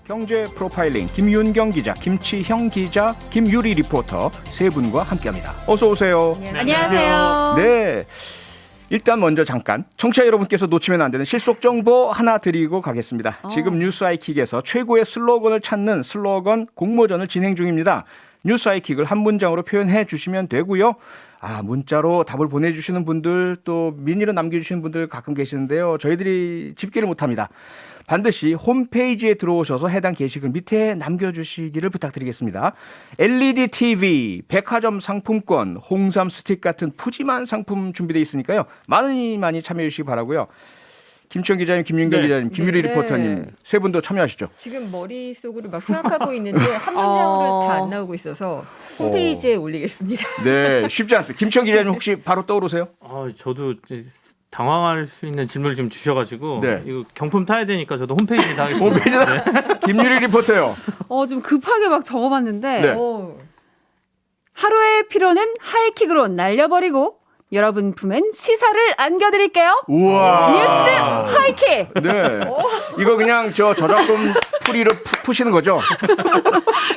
경제 프로파일링 김윤경 기자, 김치형 기자, 김유리 리포터 세 분과 함께합니다. 어서 오세요. 네, 안녕하세요. 네. 일단 먼저 잠깐 청취자 여러분께서 놓치면 안 되는 실속 정보 하나 드리고 가겠습니다. 지금 뉴스아이킥에서 최고의 슬로건을 찾는 슬로건 공모전을 진행 중입니다. 뉴스아이킥을 한 문장으로 표현해 주시면 되고요. 문자로 답을 보내주시는 분들 또 미니로 남겨주시는 분들 가끔 계시는데요. 저희들이 집계를 못합니다. 반드시 홈페이지에 들어오셔서 해당 게시글 밑에 남겨주시기를 부탁드리겠습니다. LED TV, 백화점 상품권, 홍삼 스틱 같은 푸짐한 상품 준비되어 있으니까요. 많이 참여해 주시기 바라고요. 김치영 기자님, 김윤경 기자님, 김유리 리포터님 세 분도 참여하시죠. 지금 머릿속으로 막 생각하고 있는데 한 문장으로 다 안 나오고 있어서 홈페이지에 올리겠습니다. 네, 쉽지 않습니다. 김치영 기자님 혹시 바로 떠오르세요? 저도 당황할 수 있는 질문을 좀 주셔가지고 네. 이거 경품 타야 되니까 저도 홈페이지 하겠습니다. 홈페이지다. 김유리 리포터요. 좀 급하게 막 적어봤는데 네. 하루의 피로는 하이킥으로 날려버리고 여러분 품엔 시사를 안겨드릴게요. 우와. 뉴스 하이킥. 네. 이거 그냥 저작권 풀이로 푸시는 거죠?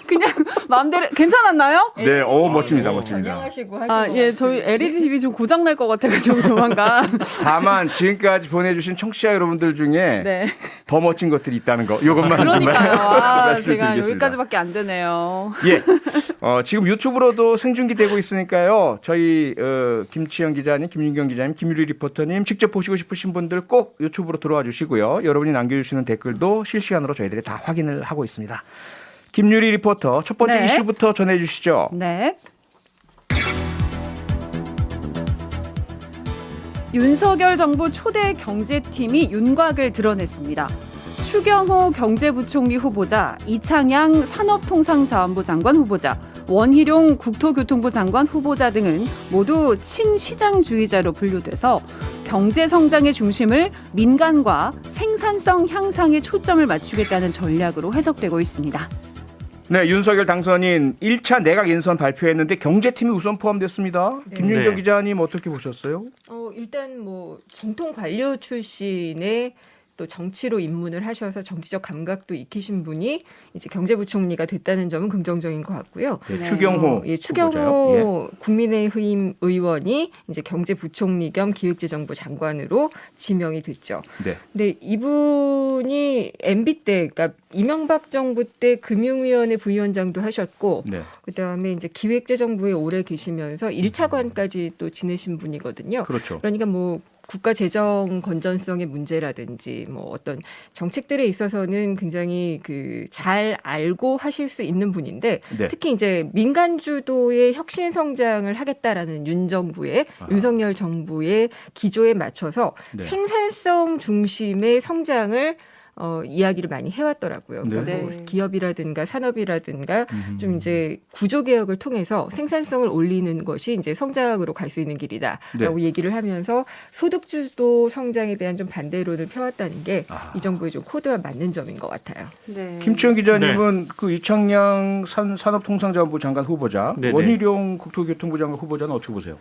그냥 마음대로 괜찮았나요? 네. 멋집니다. 멋집니다. 안녕하시고 하시고. 저희 LED TV 좀 고장 날 것 같아가지고 조만간. 다만 지금까지 보내주신 청취자 여러분들 중에 네. 더 멋진 것들이 있다는 거. 이것만 그러니까요. 제가 말씀드리겠습니다. 여기까지밖에 안 되네요. 예. 지금 유튜브로도 생중계 되고 있으니까요. 저희 김치영 기자님, 김윤경 기자님, 김유리 리포터님 직접 보시고 싶으신 분들 꼭 유튜브로 들어와 주시고요. 여러분이 남겨주시는 댓글도 실시간으로 저희들이 다 확인을 하고 있습니다. 김유리 리포터 첫 번째 네. 이슈부터 전해주시죠. 네. 윤석열 정부 초대 경제팀이 윤곽을 드러냈습니다. 추경호 경제부총리 후보자, 이창양 산업통상자원부 장관 후보자, 원희룡 국토교통부 장관 후보자 등은 모두 친시장주의자로 분류돼서 경제성장의 중심을 민간과 생산성 향상에 초점을 맞추겠다는 전략으로 해석되고 있습니다. 네, 윤석열 당선인 1차 내각 인선 발표했는데 경제팀이 우선 포함됐습니다. 네. 김윤경 네. 기자님 어떻게 보셨어요? 일단 정통 관료 출신의 또 정치로 입문을 하셔서 정치적 감각도 익히신 분이 이제 경제부총리가 됐다는 점은 긍정적인 것 같고요. 네, 추경호 추경호 후보자요. 국민의힘 의원이 이제 경제부총리 겸 기획재정부 장관으로 지명이 됐죠. 네. 근데 이분이 MB 때, 그러니까 이명박 정부 때 금융위원회 부위원장도 하셨고, 네. 그다음에 이제 기획재정부에 오래 계시면서 1차관까지 또 지내신 분이거든요. 그렇죠. 그러니까 국가 재정 건전성의 문제라든지 어떤 정책들에 있어서는 굉장히 잘 알고 하실 수 있는 분인데 네. 특히 이제 민간 주도의 혁신 성장을 하겠다라는 윤석열 정부의 기조에 맞춰서 네. 생산성 중심의 성장을 이야기를 많이 해왔더라고요. 그러니까 네. 기업이라든가 산업이라든가 좀 이제 구조 개혁을 통해서 생산성을 올리는 것이 이제 성장으로 갈 수 있는 길이다라고 얘기를 하면서 소득주도 성장에 대한 좀 반대론을 펴왔다는 게 이 정부의 좀 코드와 맞는 점인 것 같아요. 네. 김치영 기자님은 그 이창양 산업통상자원부 장관 후보자, 네네. 원희룡 국토교통부 장관 후보자는 어떻게 보세요?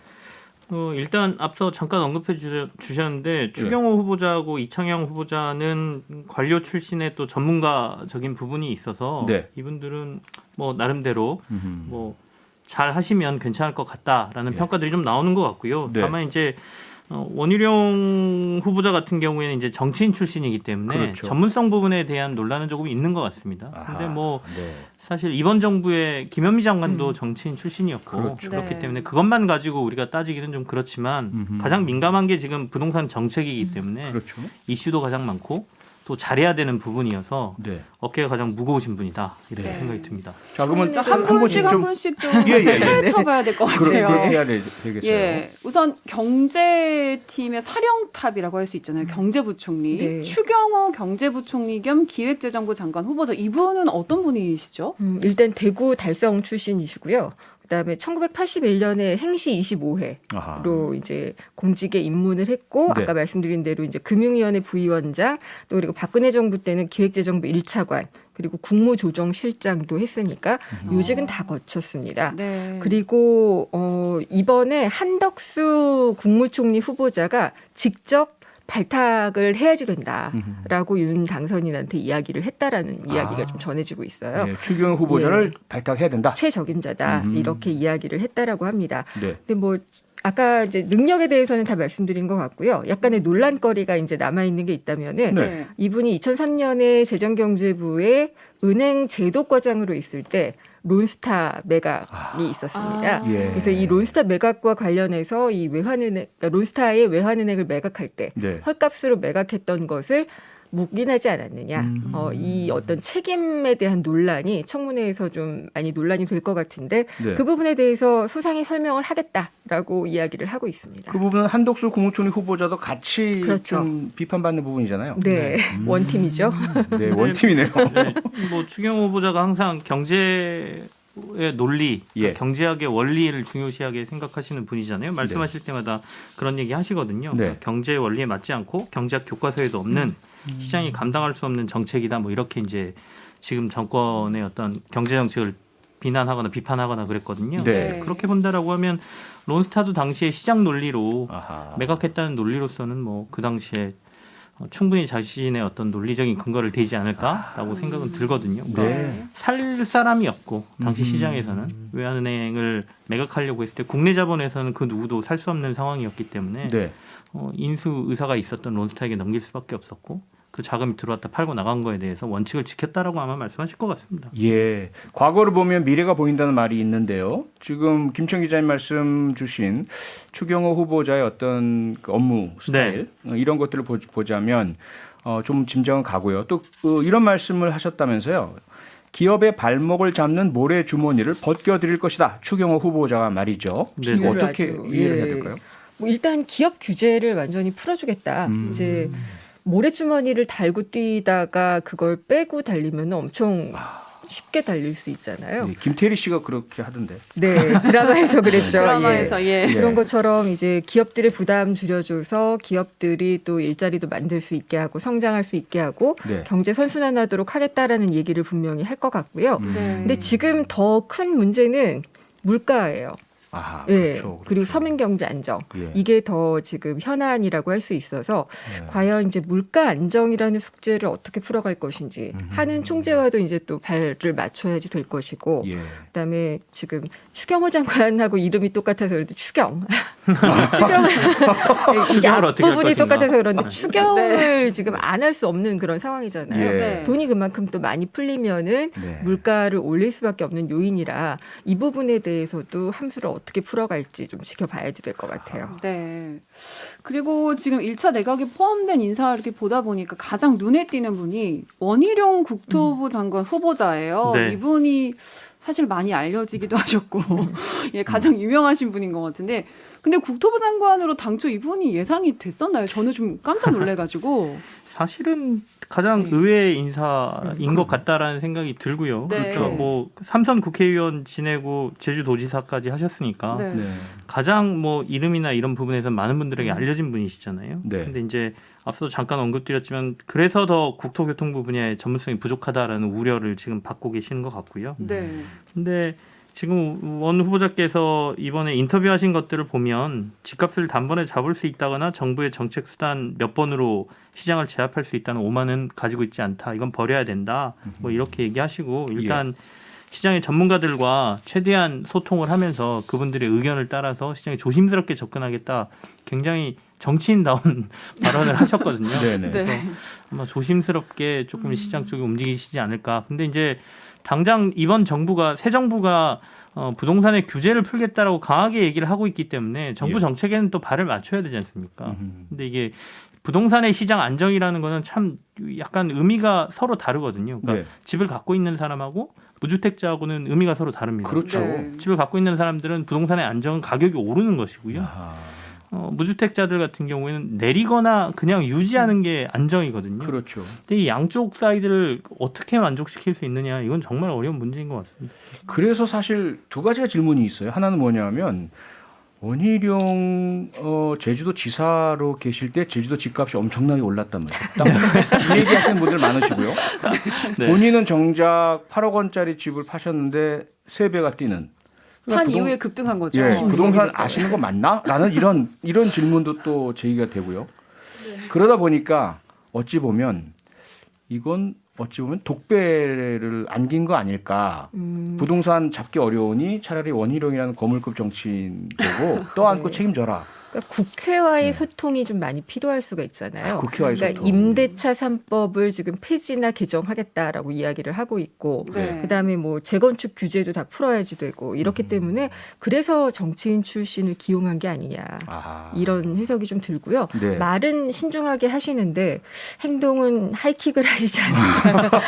일단 앞서 잠깐 언급해 주셨는데 추경호 후보자하고 이창양 후보자는 관료 출신의 또 전문가적인 부분이 있어서 네. 이분들은 나름대로 잘 하시면 괜찮을 것 같다라는 평가들이 좀 나오는 것 같고요. 네. 다만 이제 원희룡 후보자 같은 경우에는 이제 정치인 출신이기 때문에 그렇죠. 전문성 부분에 대한 논란은 조금 있는 것 같습니다. 근데 네. 사실 이번 정부의 김현미 장관도 정치인 출신이었고 그렇죠. 그렇기 네. 때문에 그것만 가지고 우리가 따지기는 좀 그렇지만 가장 민감한 게 지금 부동산 정책이기 때문에 그렇죠. 이슈도 가장 많고 또 잘해야 되는 부분이어서 네. 어깨가 가장 무거우신 분이다 이렇게 네. 생각이 듭니다. 자, 그러면 한 분씩 좀 예. 파헤쳐봐야 될 것 같아요. 그렇게 해야 되겠어요. 예, 우선 경제팀의 사령탑이라고 할 수 있잖아요. 경제부총리 네. 추경호 경제부총리 겸 기획재정부 장관 후보자. 이분은 어떤 분이시죠? 일단 대구 달성 출신이시고요. 그다음에 1981년에 행시 25회로 이제 공직에 입문을 했고 네. 아까 말씀드린 대로 이제 금융위원회 부위원장 또 그리고 박근혜 정부 때는 기획재정부 1차관 그리고 국무조정실장도 했으니까 요직은 다 거쳤습니다. 네. 그리고 이번에 한덕수 국무총리 후보자가 직접 발탁을 해야지 된다라고 윤 당선인한테 이야기를 했다라는 이야기가 좀 전해지고 있어요. 네, 추경호 후보자를 발탁해야 된다. 최적임자다 이렇게 이야기를 했다라고 합니다. 네. 근데 뭐 아까 이제 능력에 대해서는 다 말씀드린 것 같고요. 약간의 논란거리가 이제 남아 있는 게 있다면은 네. 이분이 2003년에 재정경제부의 은행 제도과장으로 있을 때 론스타 매각이 있었습니다. 예. 그래서 이 론스타 매각과 관련해서 이 외환은행, 그러니까 론스타의 외환은행을 매각할 때 네. 헐값으로 매각했던 것을 묵인하지 않았느냐. 이 어떤 책임에 대한 논란이 청문회에서 좀 많이 논란이 될 것 같은데 네. 그 부분에 대해서 소상히 설명을 하겠다라고 이야기를 하고 있습니다. 그 부분은 한덕수 국무총리 후보자도 같이 그렇죠. 좀 비판받는 부분이잖아요. 네, 원팀이죠. 네, 원팀이네요. 네, 뭐 추경호 후보자가 항상 경제의 논리, 예. 경제학의 원리를 중요시하게 생각하시는 분이잖아요. 말씀하실 때마다 그런 얘기 하시거든요. 네. 그러니까 경제의 원리에 맞지 않고 경제학 교과서에도 없는 시장이 감당할 수 없는 정책이다. 뭐 이렇게 이제 지금 정권의 어떤 경제 정책을 비난하거나 비판하거나 그랬거든요. 네. 그렇게 본다라고 하면 론스타도 당시에 시장 논리로 아하. 매각했다는 논리로서는 뭐 그 당시에 충분히 자신의 어떤 논리적인 근거를 대지 않을까라고 생각은 들거든요. 그러니까 네. 살 사람이 없고 당시 시장에서는 외환은행을 매각하려고 했을 때 국내 자본에서는 그 누구도 살 수 없는 상황이었기 때문에 네. 인수 의사가 있었던 론스타에게 넘길 수밖에 없었고 그 자금이 들어왔다 팔고 나간 거에 대해서 원칙을 지켰다라고 아마 말씀하실 것 같습니다. 예, 과거를 보면 미래가 보인다는 말이 있는데요. 지금 김청 기자님 말씀 주신 추경호 후보자의 어떤 그 업무 스타일 이런 것들을 보자면 좀 짐작은 가고요. 또 이런 말씀을 하셨다면서요. 기업의 발목을 잡는 모래 주머니를 벗겨드릴 것이다. 추경호 후보자가 말이죠. 네. 이거 어떻게 아주, 이해를 해야 예. 될까요? 뭐 일단 기업 규제를 완전히 풀어주겠다. 이제 모래주머니를 달고 뛰다가 그걸 빼고 달리면 엄청 쉽게 달릴 수 있잖아요. 예, 김태리 씨가 그렇게 하던데. 네, 드라마에서 그랬죠. 드라마에서 예. 그런 것처럼 이제 기업들의 부담 줄여줘서 기업들이 또 일자리도 만들 수 있게 하고 성장할 수 있게 하고 네. 경제 선순환하도록 하겠다라는 얘기를 분명히 할 것 같고요. 네. 근데 지금 더 큰 문제는 물가예요. 아, 예. 그렇죠. 그리고 서민 경제 안정. 예. 이게 더 지금 현안이라고 할 수 있어서 네. 과연 이제 물가 안정이라는 숙제를 어떻게 풀어갈 것인지 하는 총재와도 이제 또 발을 맞춰야지 될 것이고 예. 그다음에 지금 추경호 장관하고 이름이 똑같아서 그런데 추경을 이게 추경을 어떻게 할 앞부분이 것인가. 똑같아서 그런데 추경을 지금 안 할 수 없는 그런 상황이잖아요. 예. 네. 돈이 그만큼 또 많이 풀리면은 네. 물가를 올릴 수밖에 없는 요인이라 이 부분에 대해서도 함수를 어떻게 풀어갈지 좀 지켜봐야지 될 것 같아요. 네. 그리고 지금 1차 내각에 포함된 인사 이렇게 보다 보니까 가장 눈에 띄는 분이 원희룡 국토부 장관 후보자예요. 네. 이분이 사실 많이 알려지기도 하셨고 예, 가장 유명하신 분인 것 같은데 근데 국토부 장관으로 당초 이분이 예상이 됐었나요? 저는 좀 깜짝 놀래가지고 사실은 가장 네. 의외의 인사인 것 같다라는 생각이 들고요. 네. 그렇죠. 뭐 삼선 국회의원 지내고 제주도지사까지 하셨으니까 네. 네. 가장 뭐 이름이나 이런 부분에서 많은 분들에게 알려진 분이시잖아요. 네. 근데 이제 앞서 잠깐 언급드렸지만 그래서 더 국토교통부 분야의 전문성이 부족하다라는 우려를 지금 받고 계시는 것 같고요. 네. 근데 지금 원 후보자께서 이번에 인터뷰하신 것들을 보면 집값을 단번에 잡을 수 있다거나 정부의 정책 수단 몇 번으로 시장을 제압할 수 있다는 오만은 가지고 있지 않다. 이건 버려야 된다. 뭐 이렇게 얘기하시고 일단 시장의 전문가들과 최대한 소통을 하면서 그분들의 의견을 따라서 시장에 조심스럽게 접근하겠다. 굉장히 정치인다운 발언을 하셨거든요. 네네. 네. 그래서 아마 조심스럽게 조금 시장 쪽에 움직이시지 않을까. 근데 이제 당장 이번 정부가 새 정부가 부동산의 규제를 풀겠다라고 강하게 얘기를 하고 있기 때문에 정부 예. 정책에는 또 발을 맞춰야 되지 않습니까? 근데 이게 부동산의 시장 안정이라는 거는 참 약간 의미가 서로 다르거든요. 그러니까 네. 집을 갖고 있는 사람하고 무주택자하고는 의미가 서로 다릅니다. 그렇죠. 네. 집을 갖고 있는 사람들은 부동산의 안정은 가격이 오르는 것이고요. 아하. 무주택자들 같은 경우에는 내리거나 그냥 유지하는 게 안정이거든요. 그렇죠. 근데 이 양쪽 사이드를 어떻게 만족시킬 수 있느냐 이건 정말 어려운 문제인 것 같습니다. 그래서 사실 두 가지가 질문이 있어요. 하나는 뭐냐면 원희룡 제주도 지사로 계실 때 제주도 집값이 엄청나게 올랐다면서요. 이 얘기하시는 분들 많으시고요. 네. 본인은 정작 8억 원짜리 집을 파셨는데 3배가 뛰는. 판 부동- 이후에 급등한 거죠. 예, 부동산 됐다고요. 아시는 거 맞나? 라는 이런 질문도 또 제기가 되고요. 그러다 보니까 어찌 보면 독배를 안긴 거 아닐까. 부동산 잡기 어려우니 차라리 원희룡이라는 거물급 정치인 되고 떠안고 네. 책임져라. 그러니까 국회와의 네. 소통이 좀 많이 필요할 수가 있잖아요. 국회와의 그러니까 소통. 임대차 3법을 지금 폐지나 개정하겠다라고 이야기를 하고 있고 네. 그다음에 뭐 재건축 규제도 다 풀어야지 되고 이렇기 때문에 그래서 정치인 출신을 기용한 게 아니냐. 아하. 이런 해석이 좀 들고요. 네. 말은 신중하게 하시는데 행동은 하이킥을 하시지 않을까.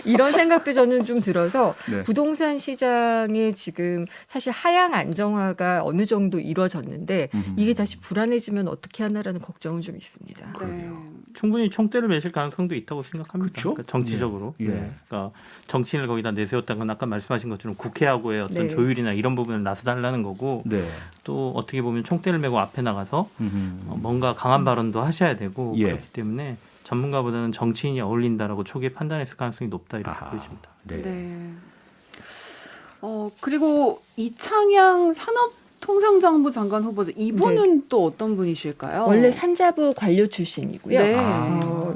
이런 생각도 저는 좀 들어서 네. 부동산 시장에 지금 사실 하향 안정화가 어느 정도 이루어졌는데 이게 다시 불안해지면 어떻게 하나라는 걱정은 좀 있습니다. 그러게요. 충분히 총대를 매실 가능성도 있다고 생각합니다. 그쵸? 그러니까 정치적으로. 예. 네. 그러니까 정치인을 거기다 내세웠다는 건 아까 말씀하신 것처럼 국회하고의 어떤 네. 조율이나 이런 부분을 나서달라는 거고 네. 또 어떻게 보면 총대를 메고 앞에 나가서 음흠. 뭔가 강한 발언도 하셔야 되고 예. 그렇기 때문에 전문가보다는 정치인이 어울린다라고 초기에 판단했을 가능성이 높다 이렇게 아하. 보여집니다. 네. 네. 그리고 이창양 산업통상자원부 장관 후보자 이분은 또 어떤 분이실까요? 원래 산자부 관료 출신이고요. 네.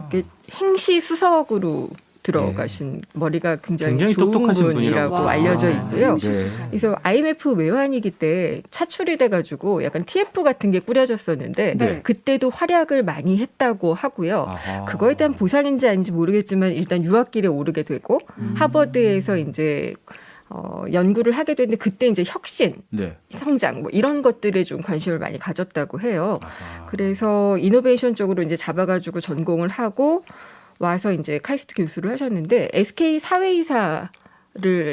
이게 행시 수석으로 들어가신 머리가 굉장히 좋은 똑똑하신 분이라고 분이라고. 알려져 와, 있고요. 행시 네. 수석. 그래서 IMF 외환위기 때 차출이 돼가지고 약간 TF 같은 게 꾸려졌었는데 네. 그때도 활약을 많이 했다고 하고요. 아하. 그거에 대한 보상인지 아닌지 모르겠지만 일단 유학길에 오르게 되고 하버드에서 이제 연구를 하게 됐는데 그때 이제 혁신, 네. 성장 뭐 이런 것들에 좀 관심을 많이 가졌다고 해요. 아하. 그래서 이노베이션 쪽으로 이제 잡아가지고 전공을 하고 와서 이제 카이스트 교수를 하셨는데 SK 사회이사를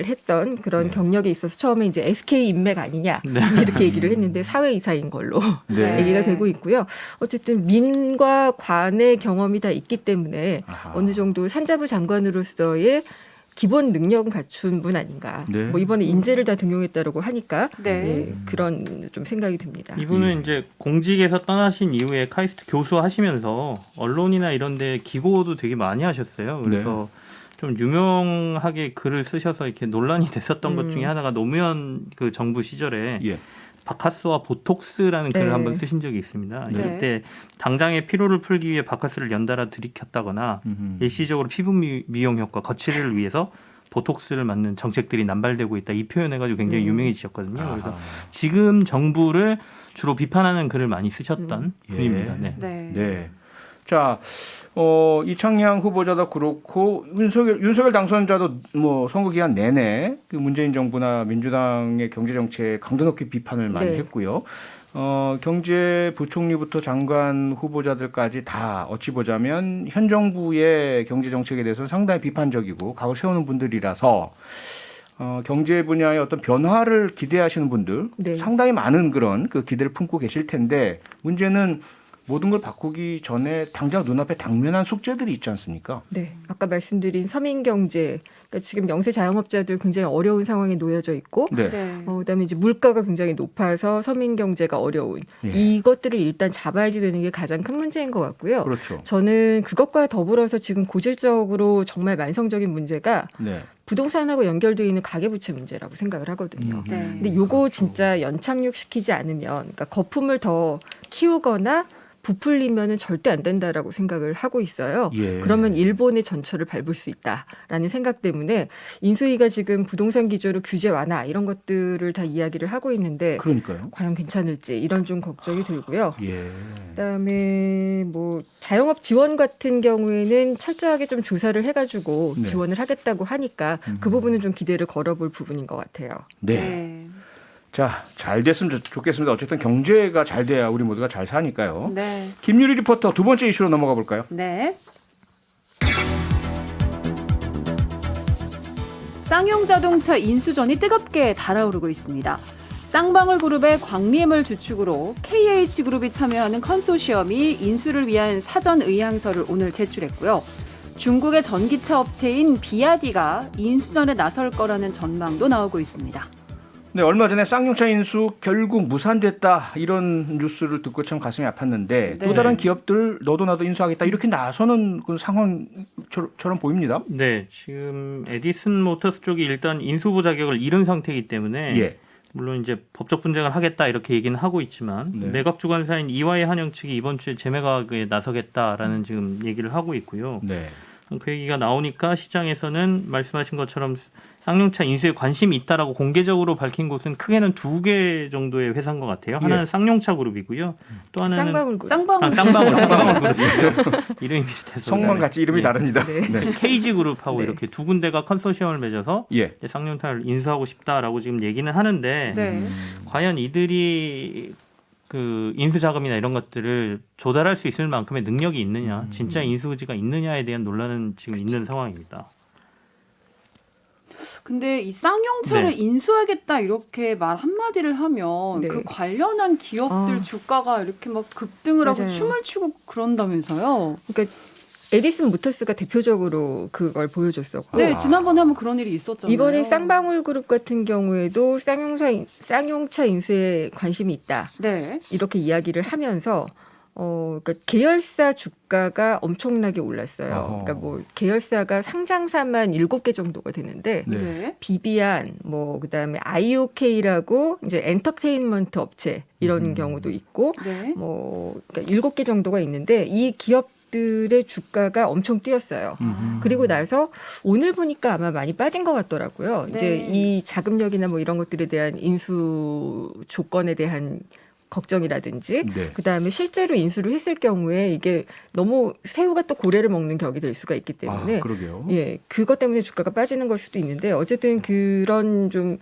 했던 그런 네. 경력이 있어서 처음에 이제 SK 인맥 아니냐 이렇게 얘기를 했는데 사회이사인 걸로 네. 얘기가 되고 있고요. 어쨌든 민과 관의 경험이 다 있기 때문에 아하. 어느 정도 산자부 장관으로서의 기본 능력은 갖춘 분 아닌가. 네. 뭐 이번에 인재를 다 등용했다라고 하니까 네. 예, 그런 좀 생각이 듭니다. 이분은 예. 이제 공직에서 떠나신 이후에 카이스트 교수하시면서 언론이나 이런 데 기고도 되게 많이 하셨어요. 그래서 좀 유명하게 글을 쓰셔서 이렇게 논란이 됐었던 것 중에 하나가 노무현 그 정부 시절에 예. 바카스와 보톡스라는 글을 네. 한번 쓰신 적이 있습니다. 네. 이때 당장의 피로를 풀기 위해 바카스를 연달아 들이켰다거나 음흠. 일시적으로 피부 미용 효과, 거칠을 위해서 보톡스를 맞는 정책들이 남발되고 있다. 이 표현해가지고 굉장히 유명해지셨거든요. 그래서 아하. 지금 정부를 주로 비판하는 글을 많이 쓰셨던 예. 분입니다. 네. 네. 네. 자, 이창양 후보자도 그렇고 윤석열 당선자도 뭐 선거 기간 내내 그 문재인 정부나 민주당의 경제 정책 강도 높게 비판을 많이 네. 했고요. 경제부총리부터 장관 후보자들까지 다 어찌 보자면 현 정부의 경제 정책에 대해서 상당히 비판적이고 각을 세우는 분들이라서 경제 분야의 어떤 변화를 기대하시는 분들 네. 상당히 많은 그런 그 기대를 품고 계실 텐데 문제는 모든 걸 바꾸기 전에 당장 눈앞에 당면한 숙제들이 있지 않습니까? 네, 아까 말씀드린 서민경제, 그러니까 지금 영세 자영업자들 굉장히 어려운 상황에 놓여져 있고, 네. 네. 그다음에 이제 물가가 굉장히 높아서 서민경제가 어려운 예. 이것들을 일단 잡아야지 되는 게 가장 큰 문제인 것 같고요. 그렇죠. 저는 그것과 더불어서 지금 고질적으로 정말 만성적인 문제가 네. 부동산하고 연결되어 있는 가계부채 문제라고 생각을 하거든요. 네. 근데 요거 진짜 연착륙시키지 않으면, 그러니까 거품을 더 키우거나 부풀리면은 절대 안 된다라고 생각을 하고 있어요. 예. 그러면 일본의 전철을 밟을 수 있다라는 생각 때문에 인수위가 지금 부동산 기조로 규제 완화 이런 것들을 다 이야기를 하고 있는데 그러니까요. 과연 괜찮을지 이런 좀 걱정이 들고요. 예. 그다음에 뭐 자영업 지원 같은 경우에는 철저하게 좀 조사를 해가지고 네. 지원을 하겠다고 하니까 그 부분은 좀 기대를 걸어볼 부분인 것 같아요. 네. 네. 자, 잘 됐으면 좋겠습니다. 어쨌든 경제가 잘 돼야 우리 모두가 잘 사니까요. 네. 김유리 리포터 두 번째 이슈로 넘어가 볼까요? 네. 쌍용 자동차 인수전이 뜨겁게 달아오르고 있습니다. 쌍방울 그룹의 광림을 주축으로 KH그룹이 참여하는 컨소시엄이 인수를 위한 사전 의향서를 오늘 제출했고요. 중국의 전기차 업체인 비아디가 인수전에 나설 거라는 전망도 나오고 있습니다. 네, 얼마 전에 쌍용차 인수 결국 무산됐다 이런 뉴스를 듣고 참 가슴이 아팠는데 네. 또 다른 기업들 너도 나도 인수하겠다 이렇게 나서는 그 상황처럼 보입니다. 네, 지금 에디슨 모터스 쪽이 일단 인수부 자격을 잃은 상태이기 때문에 예. 물론 이제 법적 분쟁을 하겠다 이렇게 얘기는 하고 있지만 네. 매각 주관사인 이화의 한영 측이 이번 주에 재매각에 나서겠다라는 지금 얘기를 하고 있고요. 네. 그 얘기가 나오니까 시장에서는 말씀하신 것처럼 쌍용차 인수에 관심이 있다라고 공개적으로 밝힌 곳은 크게는 2개 정도의 회사인 것 같아요. 하나는 예. 쌍용차 그룹이고요. 또 하나는 쌍방울 그룹. 쌍방울. 쌍방울 그룹이고요. 이름이 비슷해서 성만 같이 이름이 예. 다릅니다. 네. 네. KG 그룹하고 네. 이렇게 두 군데가 컨소시엄을 맺어서 예. 이제 쌍용차를 인수하고 싶다라고 지금 얘기는 하는데 네. 과연 이들이 그 인수 자금이나 이런 것들을 조달할 수 있을 만큼의 능력이 있느냐, 진짜 인수 의지가 있느냐에 대한 논란은 지금 있는 상황입니다. 근데 이 쌍용차를 네. 인수하겠다 이렇게 말 한마디를 하면 네. 그 관련한 기업들 아. 주가가 이렇게 막 급등을 하고 맞아요. 춤을 추고 그런다면서요. 그러니까 에디슨 모터스가 대표적으로 그걸 보여줬었고 네, 지난번에 한번 그런 일이 있었잖아요. 이번에 쌍방울 그룹 같은 경우에도 쌍용차 인수에 관심이 있다. 네. 이렇게 이야기를 하면서 그러니까 계열사 주가가 엄청나게 올랐어요. 어허. 그러니까 뭐 계열사가 상장사만 7개 정도가 되는데 네. 네. 비비안 뭐 그다음에 IOK라고 이제 엔터테인먼트 업체 이런 경우도 있고 네. 뭐 그러니까 7개 정도가 있는데 이 기업들의 주가가 엄청 뛰었어요. 그리고 나서 오늘 보니까 아마 많이 빠진 것 같더라고요. 네. 이제 이 자금력이나 뭐 이런 것들에 대한 인수 조건에 대한 걱정이라든지 네. 그다음에 실제로 인수를 했을 경우에 이게 너무 새우가 또 고래를 먹는 격이 될 수가 있기 때문에 그러게요. 예, 그것 때문에 주가가 빠지는 걸 수도 있는데 어쨌든 그런 좀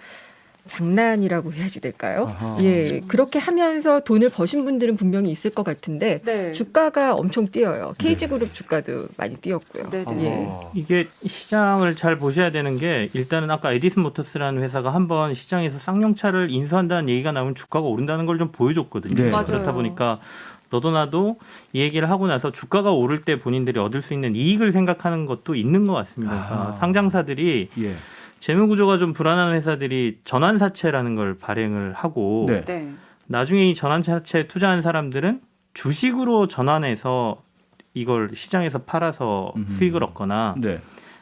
장난이라고 해야지 될까요? 아하. 예, 그렇게 하면서 돈을 버신 분들은 분명히 있을 것 같은데 네. 주가가 엄청 뛰어요. KG그룹 주가도 많이 뛰었고요. 네, 네. 예. 이게 시장을 잘 보셔야 되는 게 일단은 아까 에디슨 모터스라는 회사가 한번 시장에서 쌍용차를 인수한다는 얘기가 나오면 주가가 오른다는 걸 좀 보여줬거든요. 네. 맞아요. 그렇다 보니까 너도 나도 이 얘기를 하고 나서 주가가 오를 때 본인들이 얻을 수 있는 이익을 생각하는 것도 있는 것 같습니다. 그러니까 아하. 상장사들이 예. 재무 구조가 좀 불안한 회사들이 전환사채라는 걸 발행을 하고 네. 네. 나중에 이 전환사채에 투자한 사람들은 주식으로 전환해서 이걸 시장에서 팔아서 수익을 얻거나 네.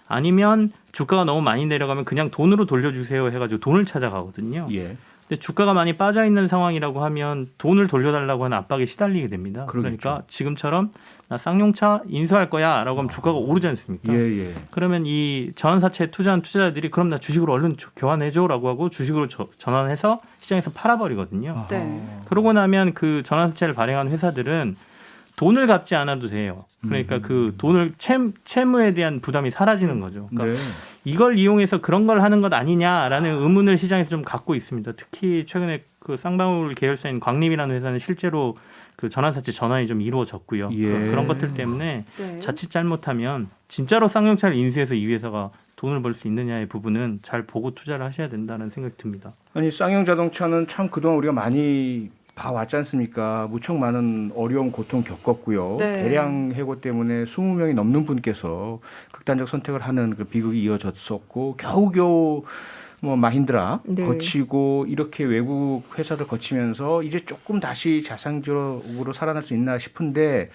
아니면 주가가 너무 많이 내려가면 그냥 돈으로 돌려주세요 해가지고 돈을 찾아가거든요. 예. 근데 주가가 많이 빠져 있는 상황이라고 하면 돈을 돌려달라고 하는 압박에 시달리게 됩니다. 그러겠죠. 그러니까 지금처럼 나 쌍용차 인수할 거야라고 하면 주가가 오르지 않습니까? 예, 예. 그러면 이 전환사채에 투자한 투자자들이 그럼 나 주식으로 얼른 교환해줘라고 하고 주식으로 전환해서 시장에서 팔아버리거든요. 네. 그러고 나면 그 전환사채를 발행한 회사들은 돈을 갚지 않아도 돼요. 그러니까 그 돈을 채무에 대한 부담이 사라지는 거죠. 그러니까 네. 이걸 이용해서 그런 걸 하는 것 아니냐라는 의문을 시장에서 좀 갖고 있습니다. 특히 최근에 그 쌍방울 계열사인 광림이라는 회사는 실제로 그 전환사채 전환이 좀 이루어졌고요. 예. 그런 것들 때문에 네. 자칫 잘못하면 진짜로 쌍용차를 인수해서 이 회사가 돈을 벌 수 있느냐의 부분은 잘 보고 투자를 하셔야 된다는 생각이 듭니다. 아니 쌍용 자동차는 참 그동안 우리가 많이 봐왔지 않습니까? 무척 많은 어려움, 고통 겪었고요. 네. 대량 해고 때문에 20명이 넘는 분께서 극단적 선택을 하는 그 비극이 이어졌었고 겨우겨우 뭐 마힌드라 네. 거치고 이렇게 외국 회사들 거치면서 이제 조금 다시 자산적으로 살아날 수 있나 싶은데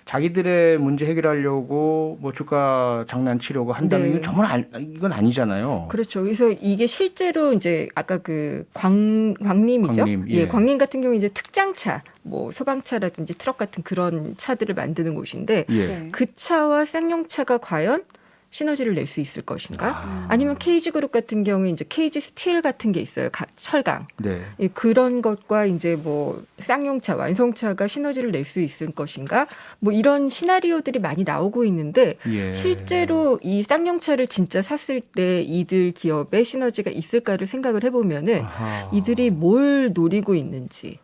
자기들의 문제 해결하려고 뭐 주가 장난치려고 한다면 네. 이건 정말 이건 아니잖아요. 그렇죠. 그래서 이게 실제로 이제 아까 그 광림이죠. 광림, 예. 예, 광림 같은 경우 이제 특장차, 뭐 소방차라든지 트럭 같은 그런 차들을 만드는 곳인데 예. 네. 그 차와 쌍용차가 과연 시너지를 낼 수 있을 것인가? 아, 니면 KG그룹 같은 경우에 이제 KG 스틸 같은 게 있어요. 철강. 네. 예, 그런 것과 이제 뭐 쌍용차, 완성차가 시너지를 낼 수 있을 것인가? 뭐 이런 시나리오들이 많이 나오고 있는데 예. 실제로 이 쌍용차를 진짜 샀을 때 이들 기업의 시너지가 있을까를 생각을 해보면은 아하. 이들이 뭘 노리고 있는지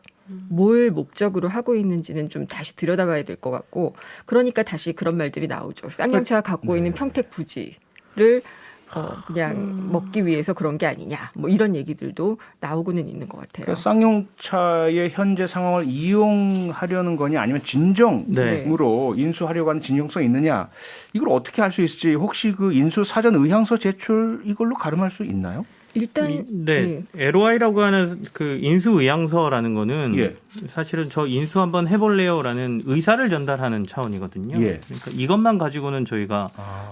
뭘 목적으로 하고 있는지는 좀 다시 들여다봐야 될 것 같고 그러니까 다시 그런 말들이 나오죠. 쌍용차가 갖고 있는 평택 부지를 그냥 먹기 위해서 그런 게 아니냐 뭐 이런 얘기들도 나오고는 있는 것 같아요. 그러니까 쌍용차의 현재 상황을 이용하려는 거냐 아니면 진정으로 인수하려고 하는 진정성이 있느냐 이걸 어떻게 알 수 있을지 혹시 그 인수 사전 의향서 제출 이걸로 가름할 수 있나요? 일단 네, LOI라고 하는 그 인수 의향서라는 거는 예. 사실은 저 인수 한번 해볼래요라는 의사를 전달하는 차원이거든요. 예. 그러니까 이것만 가지고는 저희가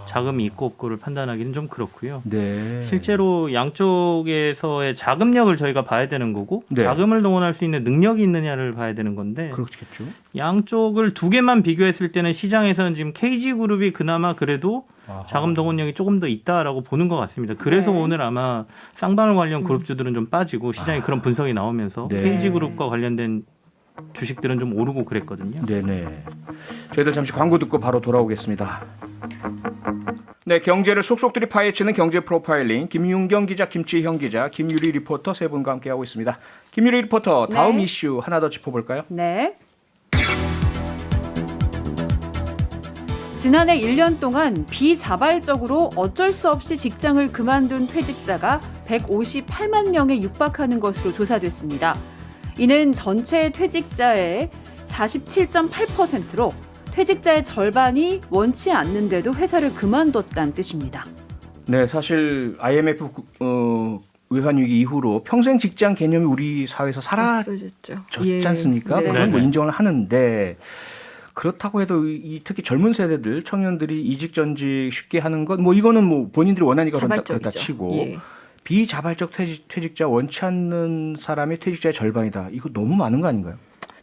자금이 있고 없고를 판단하기는 좀 그렇고요. 네. 실제로 양쪽에서의 자금력을 저희가 봐야 되는 거고 네. 자금을 동원할 수 있는 능력이 있느냐를 봐야 되는 건데 그렇겠죠. 양쪽을 두 개만 비교했을 때는 시장에서는 지금 KG그룹이 그나마 그래도 자금 동원력이 조금 더 있다라고 보는 것 같습니다. 그래서 네. 오늘 아마 쌍방울 관련 그룹주들은 좀 빠지고 시장에 그런 분석이 나오면서 네. KG그룹과 관련된 주식들은 좀 오르고 그랬거든요. 네네. 저희들 잠시 광고 듣고 바로 돌아오겠습니다. 네, 경제를 속속들이 파헤치는 경제 프로파일링 김윤경 기자, 김치형 기자, 김유리 리포터 세 분과 함께하고 있습니다. 김유리 리포터, 다음 네. 이슈 하나 더 짚어볼까요? 네. 지난해 1년 동안 비자발적으로 어쩔 수 없이 직장을 그만둔 퇴직자가 158만 명에 육박하는 것으로 조사됐습니다. 이는 전체 퇴직자의 47.8%로 퇴직자의 절반이 원치 않는데도 회사를 그만뒀다는 뜻입니다. 네, 사실 IMF 외환위기 이후로 평생 직장 개념이 우리 사회에서 사라졌지 없어졌죠. 않습니까? 네. 그건 뭐 네네. 인정을 하는데 그렇다고 해도 이 특히 젊은 세대들, 청년들이 이직 전직 쉽게 하는 건 뭐 이거는 뭐 본인들이 원하니까 그렇다 자발적이죠. 치고 예. 비자발적 퇴직자 원치 않는 사람이 퇴직자의 절반이다. 이거 너무 많은 거 아닌가요?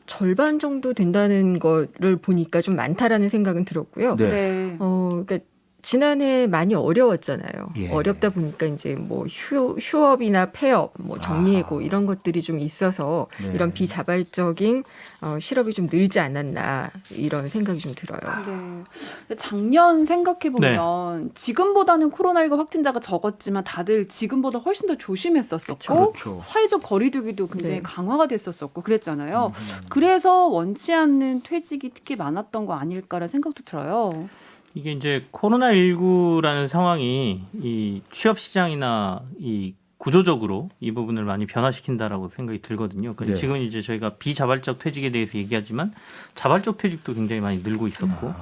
절반 정도 된다는 거를 보니까 좀 많다라는 생각은 들었고요. 네. 그러니까 지난해 많이 어려웠잖아요. 예. 어렵다 보니까 이제 뭐 휴업이나 폐업, 뭐 정리해고 이런 것들이 좀 있어서 네. 이런 비자발적인 실업이 좀 늘지 않았나 이런 생각이 좀 들어요. 네. 작년 생각해보면 지금보다는 코로나19 확진자가 적었지만 다들 지금보다 훨씬 더 조심했었었고 그렇죠. 사회적 거리두기도 굉장히 네. 강화가 됐었었고 그랬잖아요. 그래서 원치 않는 퇴직이 특히 많았던 거 아닐까라는 생각도 들어요. 이게 이제 코로나19라는 상황이 이 취업 시장이나 이 구조적으로 이 부분을 많이 변화시킨다라고 생각이 들거든요. 그러니까 네. 지금 이제 저희가 비자발적 퇴직에 대해서 얘기하지만 자발적 퇴직도 굉장히 많이 늘고 있었고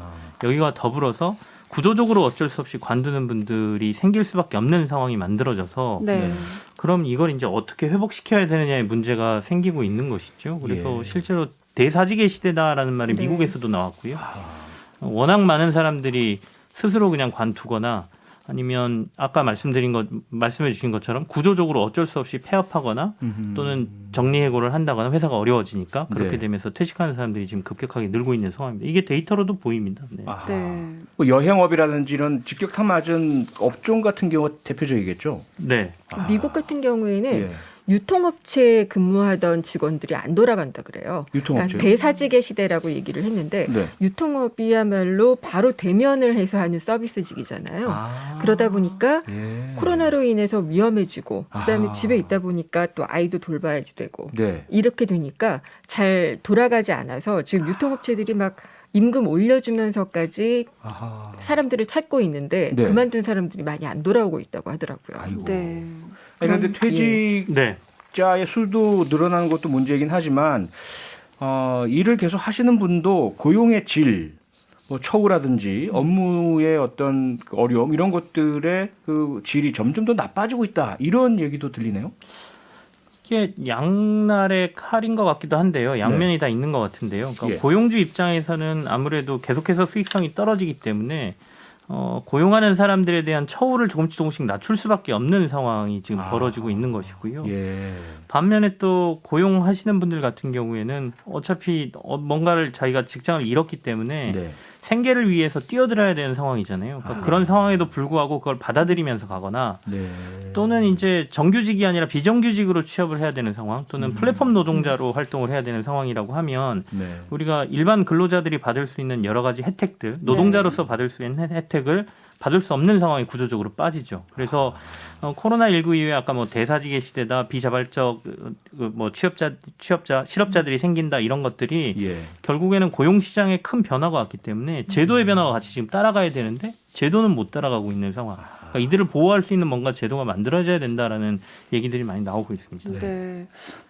여기와 더불어서 구조적으로 어쩔 수 없이 관두는 분들이 생길 수밖에 없는 상황이 만들어져서 네. 네. 그럼 이걸 이제 어떻게 회복시켜야 되느냐의 문제가 생기고 있는 것이죠. 그래서 예. 실제로 대사직의 시대다라는 말이 네. 미국에서도 나왔고요. 워낙 많은 사람들이 스스로 그냥 관두거나 아니면 아까 말씀해 주신 것처럼 구조적으로 어쩔 수 없이 폐업하거나 또는 정리해고를 한다거나 회사가 어려워지니까 그렇게 네. 되면서 퇴직하는 사람들이 지금 급격하게 늘고 있는 상황입니다. 이게 데이터로도 보입니다. 네. 아하. 네. 뭐 여행업이라든지 이런 직격탄 맞은 업종 같은 경우가 대표적이겠죠. 네. 미국 같은 경우에는 예. 유통업체에 근무하던 직원들이 안 돌아간다 그래요. 유통업체. 그러니까 대사직의 시대라고 얘기를 했는데 네. 유통업이야말로 바로 대면을 해서 하는 서비스직이잖아요. 그러다 보니까 예. 코로나로 인해서 위험해지고 그다음에 아. 집에 있다 보니까 또 아이도 돌봐야지 되고 네. 이렇게 되니까 잘 돌아가지 않아서 지금 유통업체들이 막 임금 올려주면서까지 아하. 사람들을 찾고 있는데 네. 그만둔 사람들이 많이 안 돌아오고 있다고 하더라고요. 아이고. 네. 아니, 그런데 그럼, 퇴직자의 네. 수도 늘어나는 것도 문제이긴 하지만 일을 계속 하시는 분도 고용의 질, 뭐 처우라든지 업무의 어떤 그 어려움 이런 것들의 그 질이 점점 더 나빠지고 있다 이런 얘기도 들리네요. 이게 양날의 칼인 것 같기도 한데요. 양면이 다 있는 것 같은데요. 그러니까 예. 고용주 입장에서는 아무래도 계속해서 수익성이 떨어지기 때문에 고용하는 사람들에 대한 처우를 조금씩 낮출 수밖에 없는 상황이 지금 벌어지고 있는 것이고요. 예. 반면에 또 고용하시는 분들 같은 경우에는 어차피 뭔가를 자기가 직장을 잃었기 때문에 네. 생계를 위해서 뛰어들어야 되는 상황이잖아요. 그러니까 그런 상황에도 불구하고 그걸 받아들이면서 가거나 네. 또는 이제 정규직이 아니라 비정규직으로 취업을 해야 되는 상황 또는 플랫폼 노동자로 활동을 해야 되는 상황이라고 하면 네. 우리가 일반 근로자들이 받을 수 있는 여러 가지 혜택들, 노동자로서 받을 수 있는 혜택을 받을 수 없는 상황이 구조적으로 빠지죠. 그래서 코로나19 이후에 아까 뭐 대사직의 시대다, 비자발적 뭐 실업자들이 생긴다 이런 것들이 예. 결국에는 고용 시장에 큰 변화가 왔기 때문에 제도의 변화가 같이 지금 따라가야 되는데 제도는 못 따라가고 있는 상황. 그러니까 이들을 보호할 수 있는 뭔가 제도가 만들어져야 된다라는 얘기들이 많이 나오고 있습니다. 네.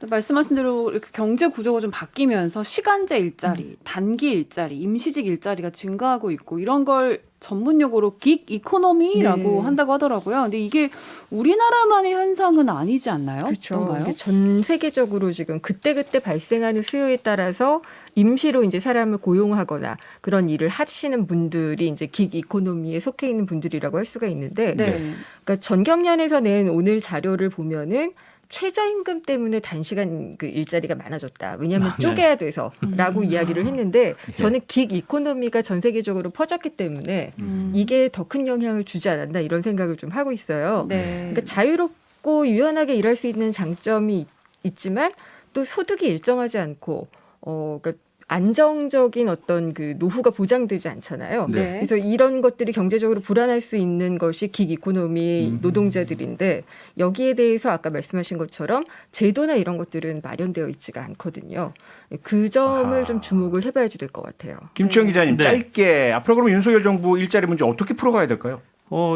말씀하신 대로 이렇게 경제 구조가 좀 바뀌면서 시간제 일자리, 단기 일자리, 임시직 일자리가 증가하고 있고 이런 걸 전문 용어로 긱 이코노미라고 네. 한다고 하더라고요. 근데 이게 우리나라만의 현상은 아니지 않나요? 그렇죠. 어떤가요? 이게 전 세계적으로 지금 그때그때 발생하는 수요에 따라서 임시로 이제 사람을 고용하거나 그런 일을 하시는 분들이 이제 긱 이코노미에 속해 있는 분들이라고 할 수가 있는데, 네. 그러니까 전경련에서 낸 오늘 자료를 보면은 최저임금 때문에 단시간 그 일자리가 많아졌다. 왜냐하면 네. 쪼개야 돼서라고 이야기를 했는데 저는 긱 이코노미가 전 세계적으로 퍼졌기 때문에 이게 더 큰 영향을 주지 않았나 이런 생각을 좀 하고 있어요. 네. 그러니까 자유롭고 유연하게 일할 수 있는 장점이 있지만 또 소득이 일정하지 않고 그러니까 안정적인 어떤 그 노후가 보장되지 않잖아요. 네. 그래서 이런 것들이 경제적으로 불안할 수 있는 것이 긱 이코노미 노동자들인데 여기에 대해서 아까 말씀하신 것처럼 제도나 이런 것들은 마련되어 있지가 않거든요. 그 점을 아하. 좀 주목을 해봐야지 될 것 같아요. 김치영 기자님 네. 짧게 앞으로 그러면 윤석열 정부 일자리 문제 어떻게 풀어가야 될까요?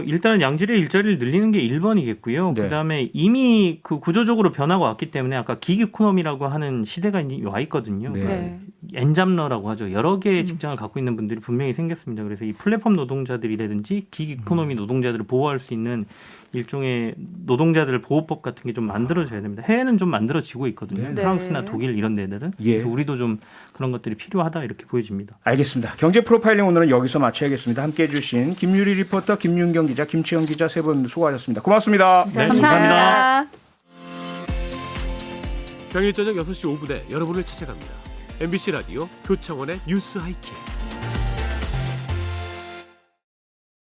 일단은 양질의 일자리를 늘리는 게 1번이겠고요. 네. 그다음에 이미 그 구조적으로 변화가 왔기 때문에 아까 기기 이코노미라고 하는 시대가 이제 와 있거든요. 네. 네. 엔잡러라고 하죠. 여러 개의 직장을 갖고 있는 분들이 분명히 생겼습니다. 그래서 이 플랫폼 노동자들이라든지 기기 이코노미 노동자들을 보호할 수 있는 일종의 노동자들 보호법 같은 게 좀 만들어져야 됩니다. 해외는 좀 만들어지고 있거든요. 네. 프랑스나 독일 이런 데들은. 예. 그래서 우리도 좀 그런 것들이 필요하다 이렇게 보여집니다. 알겠습니다. 경제 프로파일링 오늘은 여기서 마쳐야겠습니다. 함께해 주신 김유리 리포터, 김윤경 기자, 김치영 기자 세 분 수고하셨습니다. 고맙습니다. 네, 감사합니다. 평일 저녁 6시 5분에 여러분을 찾아갑니다. MBC 라디오 표창원의 뉴스 하이킥.